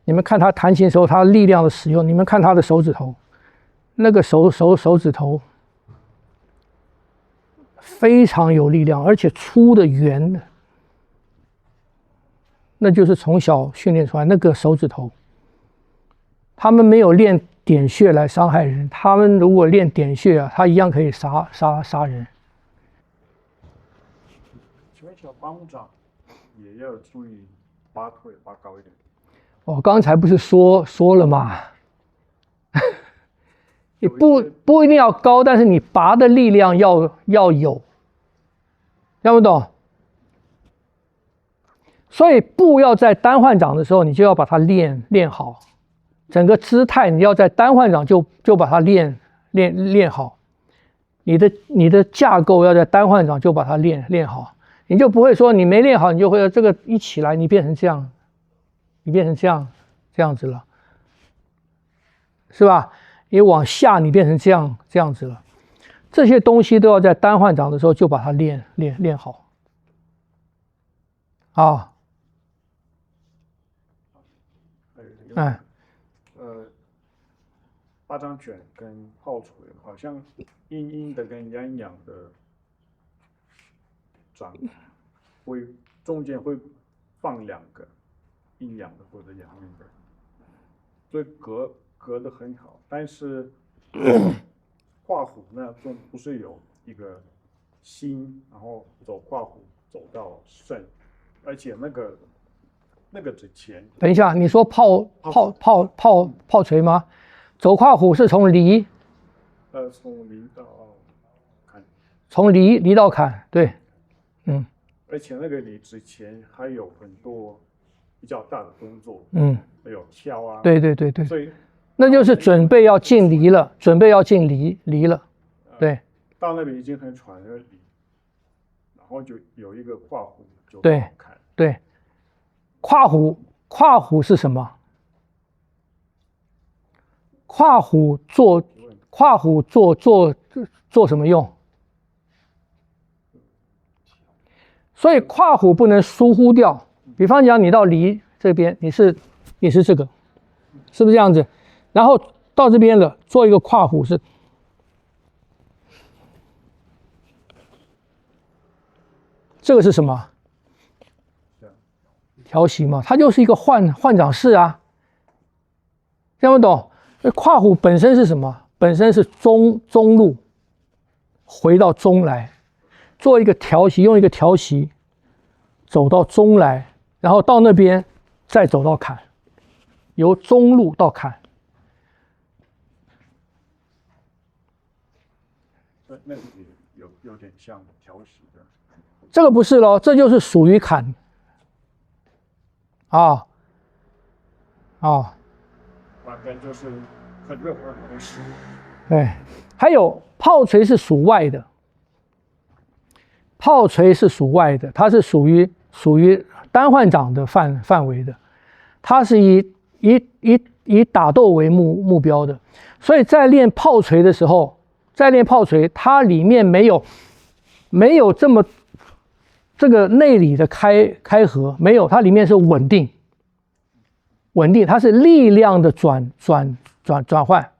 你们看他弹琴的时候，他力量的使用，你们看他的手指头，那个手指头非常有力量，而且粗的圆的，那就是从小训练出来那个手指头。他们没有练点穴来伤害人，他们如果练点穴啊，他一样可以杀人。请问小帮长也要注意拔腿拔高一点。我刚才不是说了吗？你不一定要高，但是你拔的力量要有，听不懂？所以步要在单换掌的时候，你就要把它练好，整个姿态你要在单换掌就把它练好，你的架构要在单换掌就把它练好，你就不会说你没练好，你就会这个一起来你变成这样，你变成这样子了，是吧？你往下你变成这样子了，这些东西都要在单换掌的时候就把它练好，啊，巴掌拳跟炮锤好像阴阴的跟阳阳的掌会中间会放两个阴阳的或者阳阳的，所以隔得很好，但是跨虎呢，中不是有一个心，然后走跨虎走到肾，而且那个之前，等一下，你说炮锤吗？走跨虎是从离，从离到坎，从离到坎，对，而且那个离之前还有很多比较大的动作，还有跳啊，对，所以那就是准备要进离了，准备要进离了，对，到那边已经很喘了离，然后就有一个跨虎就对，跨虎是什么？跨虎做什么用？所以跨虎不能疏忽掉。比方讲，你到离这边，你是这个，是不是这样子？然后到这边了，做一个跨虎是，这个是什么？调息嘛，它就是一个换掌式啊，听不懂？跨虎本身是什么？本身是中路，回到中来，做一个调息，用一个调息走到中来，然后到那边再走到坎，由中路到坎。那个有点像调息的。这个不是咯，这就是属于坎。反正就是很热很湿。对，还有炮锤是属外的，炮锤是属外的，它是属于单换掌的范围的，它是以打斗为目标的，所以在练炮锤的时候，它里面没有这个内里的开合，没有，它里面是稳定，它是力量的转换，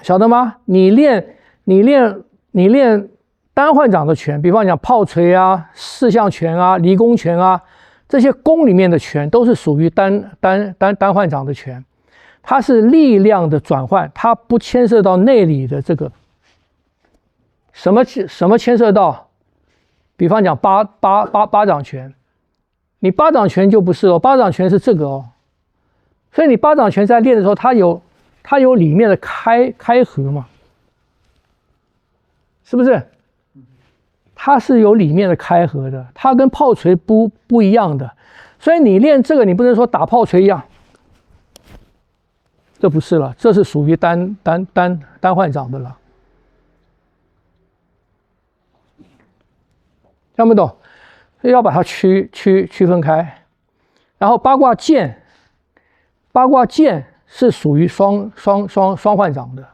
晓得吗？你练单换掌的拳，比方讲炮锤啊、四象拳啊、离弓拳啊，这些弓里面的拳都是属于单换掌的拳，它是力量的转换，它不牵涉到内里的这个什么牵涉到？比方讲巴掌拳，你巴掌拳就不是哦，巴掌拳是这个哦，所以你巴掌拳在练的时候，它有里面的开合嘛，是不是？它是有里面的开合的，它跟炮锤不一样的，所以你练这个，你不能说打炮锤一样，这不是了，这是属于单换掌的了。听不懂，要把它区分开。然后八卦剑是属于双换掌的，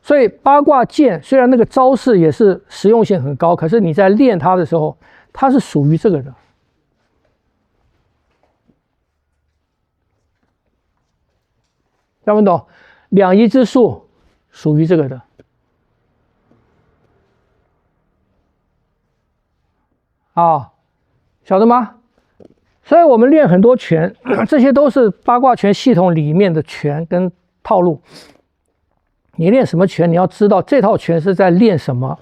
所以八卦剑虽然那个招式也是实用性很高，可是你在练它的时候，它是属于这个的。懂不懂？两仪之术属于这个的。啊，晓得吗？所以我们练很多拳，这些都是八卦拳系统里面的拳跟套路。你练什么拳，你要知道这套拳是在练什么。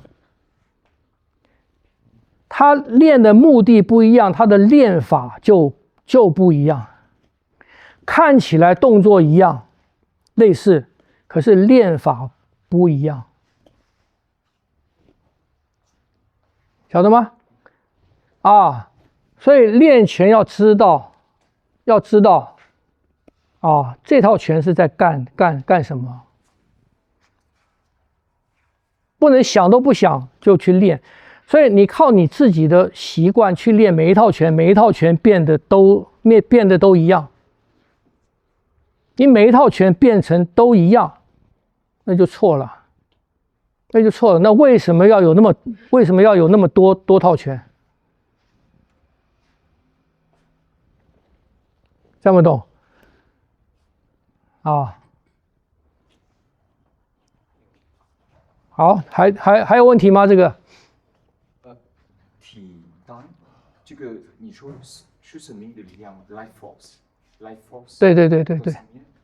他练的目的不一样，他的练法就不一样。看起来动作一样，类似，可是练法不一样，晓得吗？啊，所以练拳要知道，啊，这套拳是在干什么？不能想都不想就去练。所以你靠你自己的习惯去练每一套拳，每一套拳变得都一样。你每一套拳变成都一样，那就错了，那为什么要有那么多套拳？这么懂？啊，好，还有问题吗？这个？体单，这个你说是生命的力量 ，life force。对。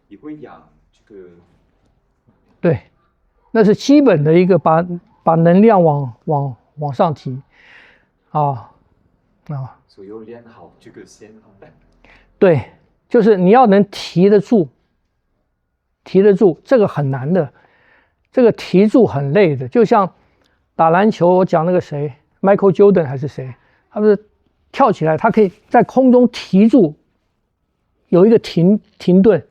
也会养这个。对，那是基本的一个把能量往上提，所以要练好这个先。对，就是你要能提得住，这个很难的，这个提住很累的，就像打篮球，我讲那个谁 ，Michael Jordan 还是谁，他不是跳起来，他可以在空中提住，有一个停顿。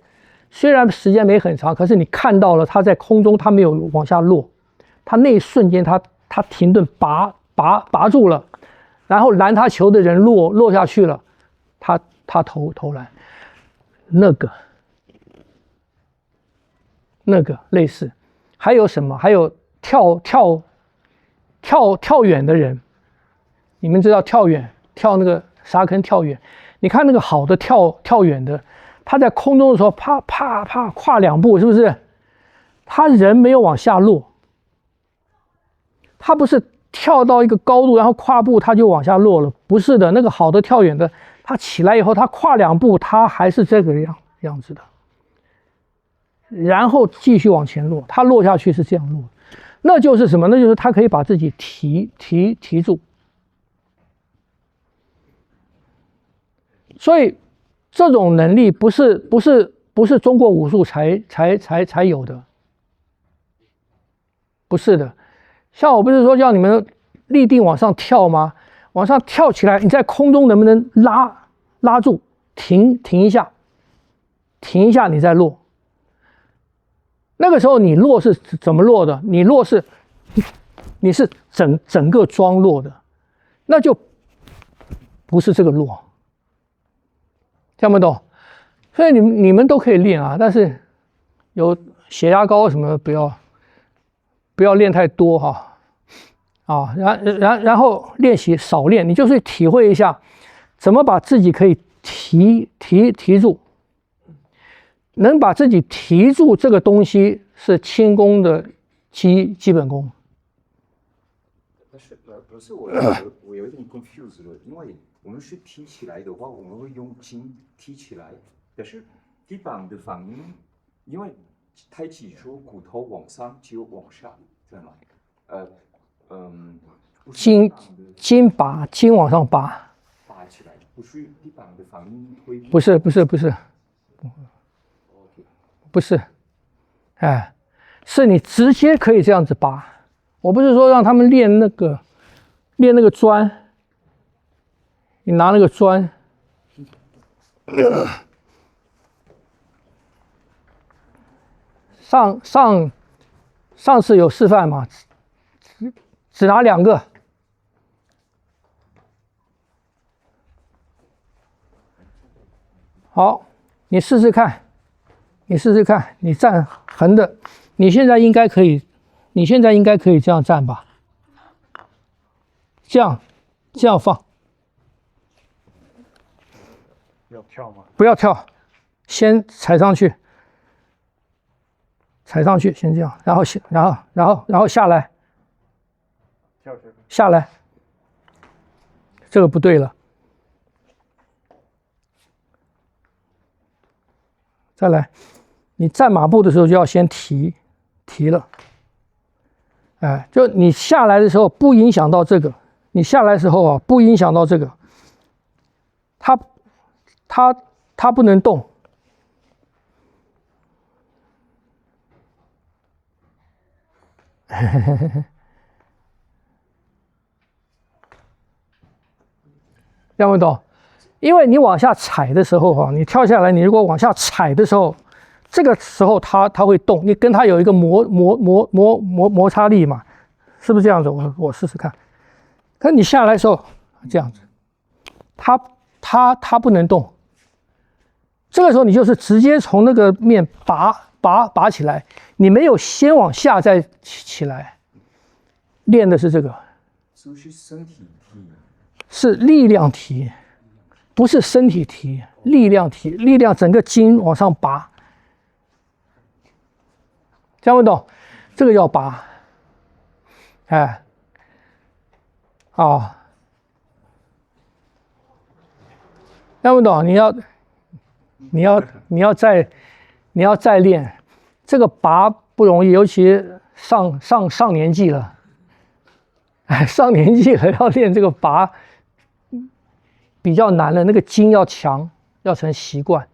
虽然时间没很长，可是你看到了他在空中，他没有往下落，他那一瞬间他停顿拔住了，然后拦他球的人落下去了，他投篮，那个类似，还有什么？还有跳远的人，你们知道跳那个沙坑跳远，你看那个好的跳远的。他在空中的时候，啪跨2步，是不是？他人没有往下落，他不是跳到一个高度，然后跨步他就往下落了，不是的。那个好的跳远的，他起来以后，他跨2步，他还是这个样子的，然后继续往前落，他落下去是这样落，那就是什么？那就是他可以把自己提住，所以。这种能力不是中国武术才有的，不是的。像我不是说叫你们立定往上跳吗？往上跳起来，你在空中能不能拉住，停一下，你再落。那个时候你落是怎么落的？你落是你是整个桩落的，那就不是这个落。听不懂，所以你们都可以练啊，但是有血压高什么的不要练太多哈，然后练习少练，你就是体会一下怎么把自己可以提住，能把自己提住这个东西是轻功的基本功。可是我有点 confused 了，因为我们是提起来的话，我们会用筋提起来，但是地板的反应，因为太极说骨头往上就往下，对吗？筋往上拔起来，不是地板的反应会。不是，哎，是你直接可以这样子拔。我不是说让他们练那个砖，你拿那个砖，上次有示范嘛，只拿2个，好，你试试看，你站横的，你现在应该可以这样站吧？这样放，要跳吗？不要跳，先踩上去，踩上去，先这样，然后下来，跳起来，下来，这个不对了，再来，你站马步的时候就要先提了，哎，就你下来的时候不影响到这个，你下来的时候啊不影响到这个，它不能动。听不懂？因为你往下踩的时候哈，你跳下来，你如果往下踩的时候，这个时候它会动，你跟它有一个摩擦力嘛，是不是这样子？我试试看。可你下来的时候这样子，它不能动。这个时候你就是直接从那个面拔起来，你没有先往下再起来，练的是这个。是身体提，是力量提，不是身体提，力量提，力量整个筋往上拔，听不懂？这个要拔，哎，啊，听不懂？你要再练，这个拔不容易，尤其上年纪了，哎，上年纪了要练这个拔比较难了，那个筋要强，要成习惯，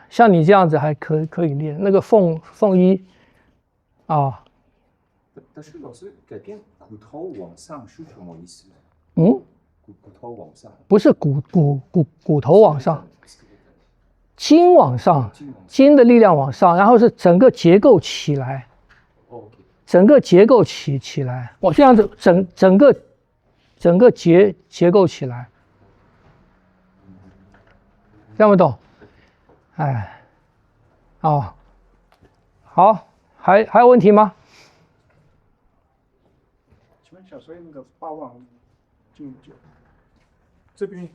像你这样子还可以练，那个凤一，啊，但是老师改变骨头往上是什么意思？嗯，骨头往上，不是骨头往上。筋往上，筋的力量往上，然后是整个结构起来，整个结构起来，我这样子整个结构起来，听不懂？哎，哦，好，还有问题吗？请问一下，所以那个8万进9，这边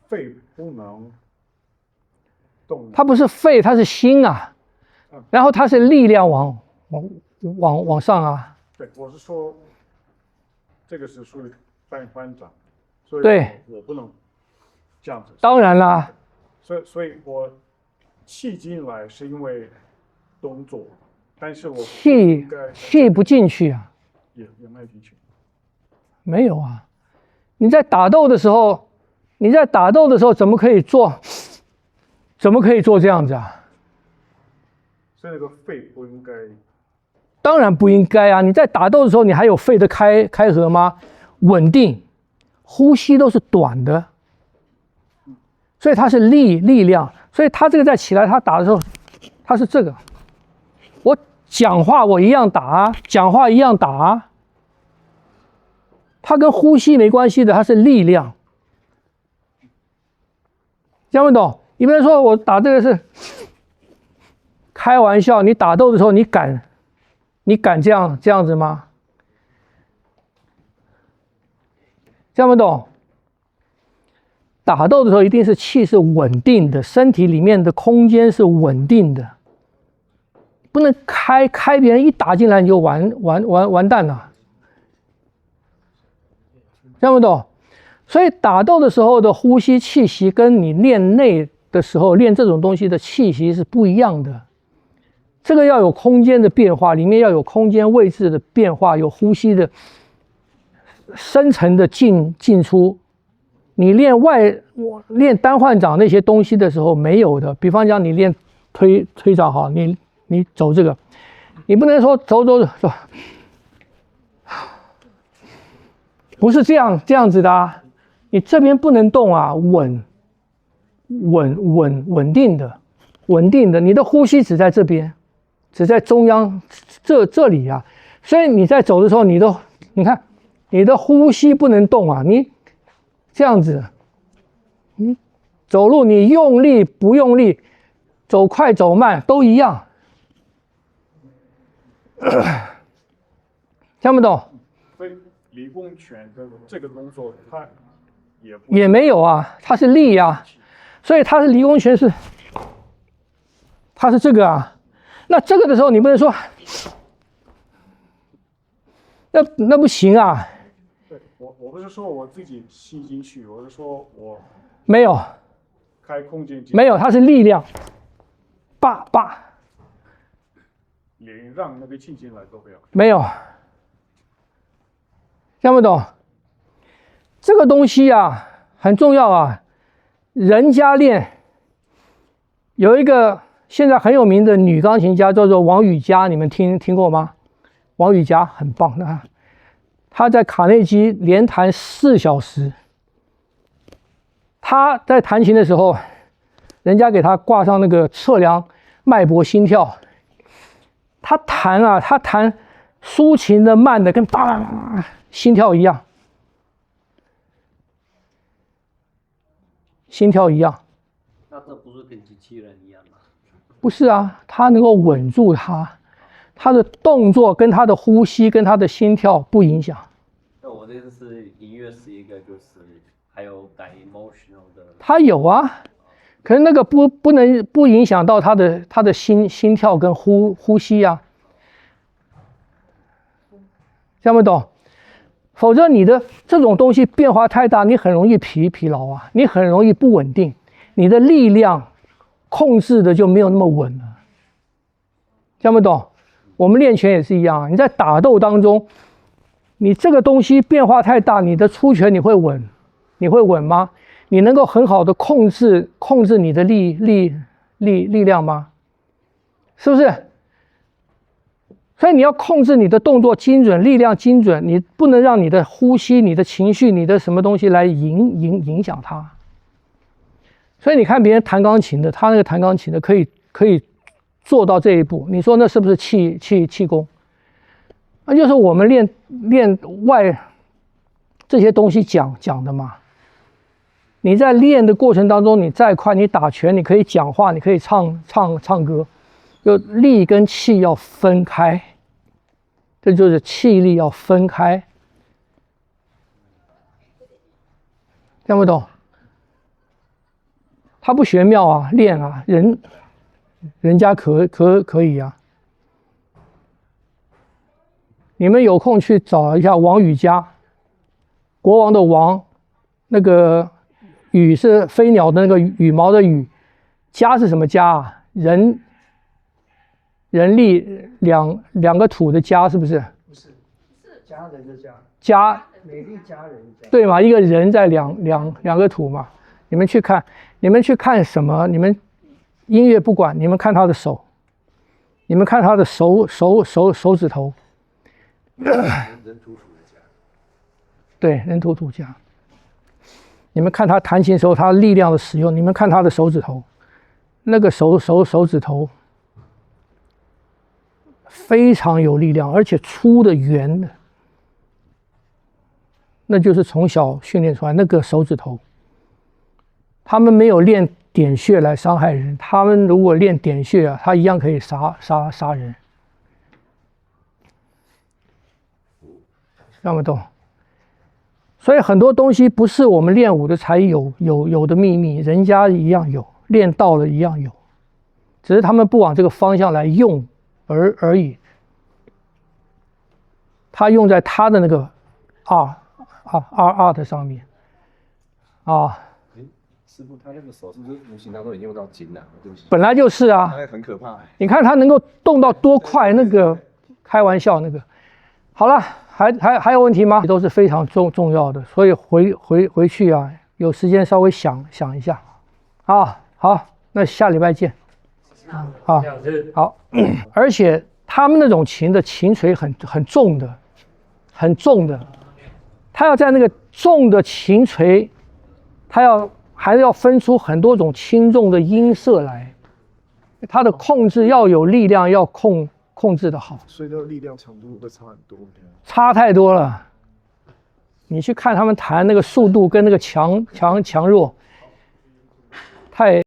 肺不能动，它不是肺，它是心啊，然后它是力量往上啊。对，我是说，这个是属于翻掌，所以对我不能这样子。当然啦，所以我气进来是因为动作，但是我气不进去啊，也没有进去。没有啊，你在打斗的时候怎么可以做这样子啊？所以那个肺不应该。当然不应该啊！你在打斗的时候，你还有肺的开合吗？稳定，呼吸都是短的，所以它是力量。所以他这个再起来，他打的时候，他是这个。我讲话我一样打啊，讲话一样打啊。它跟呼吸没关系的，它是力量。听不懂？你不能说我打这个是开玩笑，你打斗的时候你敢这样子吗？听不懂？打斗的时候一定是气是稳定的，身体里面的空间是稳定的，不能开别人一打进来你就完蛋了。听不懂？所以打斗的时候的呼吸气息跟你练内的时候练这种东西的气息是不一样的。这个要有空间的变化，里面要有空间位置的变化，有呼吸的深层的进出。你练单换掌那些东西的时候没有的，比方讲你练推掌哈，你走这个，你不能说走，不是这样子的啊，你这边不能动啊，稳定的，你的呼吸只在这边。只在中央这里啊，所以你在走的时候，你看你的呼吸不能动啊，你这样子，你走路你用力不用力，走快走慢都一样，听不懂？所以离宫拳的这个动作，它也没有啊，它是力啊，所以它是离宫拳是。它是这个啊。那这个的时候，你不能说，那不行啊。对，我不是说我自己吸进去，我是说我没有开空间没有，它是力量，叭叭，连让那个气进来都不要。没有，听不懂？这个东西啊很重要啊。人家练有一个现在很有名的女钢琴家叫做王羽佳，你们听过吗？王羽佳很棒的，她在卡内基连弹4小时。她在弹琴的时候，人家给她挂上那个测量脉搏心跳，她弹抒情的慢的跟叭叭叭心跳一样。心跳一样，那这不是跟机器人一样吗？不是啊，他能够稳住他的动作跟他的呼吸跟他的心跳不影响。那我这个是音乐是一个，就是还有带 emotional 的。他有啊，可是那个不影响到他的心跳跟呼吸啊，听不懂？否则你的这种东西变化太大，你很容易疲劳啊，你很容易不稳定，你的力量控制的就没有那么稳了，听不懂？我们练拳也是一样，你在打斗当中，你这个东西变化太大，你的出拳你会稳吗？你能够很好的控制你的力量吗？是不是？所以你要控制你的动作精准，力量精准，你不能让你的呼吸、你的情绪、你的什么东西来影响它。所以你看别人弹钢琴的，他那个弹钢琴的可以做到这一步，你说那是不是气功？那就是我们练外这些东西讲的嘛。你在练的过程当中，你再快，你打拳，你可以讲话，你可以唱歌，就力跟气要分开，这就是气力要分开，听不懂？他不玄妙啊，练啊，人家可以啊。你们有空去找一下王羽佳，国王的王，那个羽是飞鸟的那个羽毛的羽，佳是什么佳啊？人力两个土的佳，是不是？不是，家人的家，佳，美丽家人家。对嘛？一个人在两个土嘛。你们去看什么？你们音乐不管，你们看他的手，你们看他的手指头。人土土的家。对，人土土家。你们看他弹琴时候，他力量的使用，你们看他的手指头，那个手指头非常有力量，而且粗的圆的，那就是从小训练出来那个手指头。他们没有练点穴来伤害人，他们如果练点穴啊，他一样可以杀人。听不懂？所以很多东西不是我们练武的才有的秘密，人家一样有，练道的一样有，只是他们不往这个方向来用而已。他用在他的那个art 上面啊。师傅，他那个手是不是无形当中已经用到筋了？对不起，本来就是啊，那很可怕。你看他能够动到多快，那个开玩笑那个。好了，还有问题吗？都是非常重要的，所以回去啊，有时间稍微想一下啊。好，那下礼拜见。好，好，而且他们那种琴的琴锤很重的，很重的，他要在那个重的琴锤，他还要分出很多种轻重的音色来，它的控制要有力量，要控制的好，所以那个力量强度会差很多。差太多了。你去看他们弹那个速度跟那个强弱，太。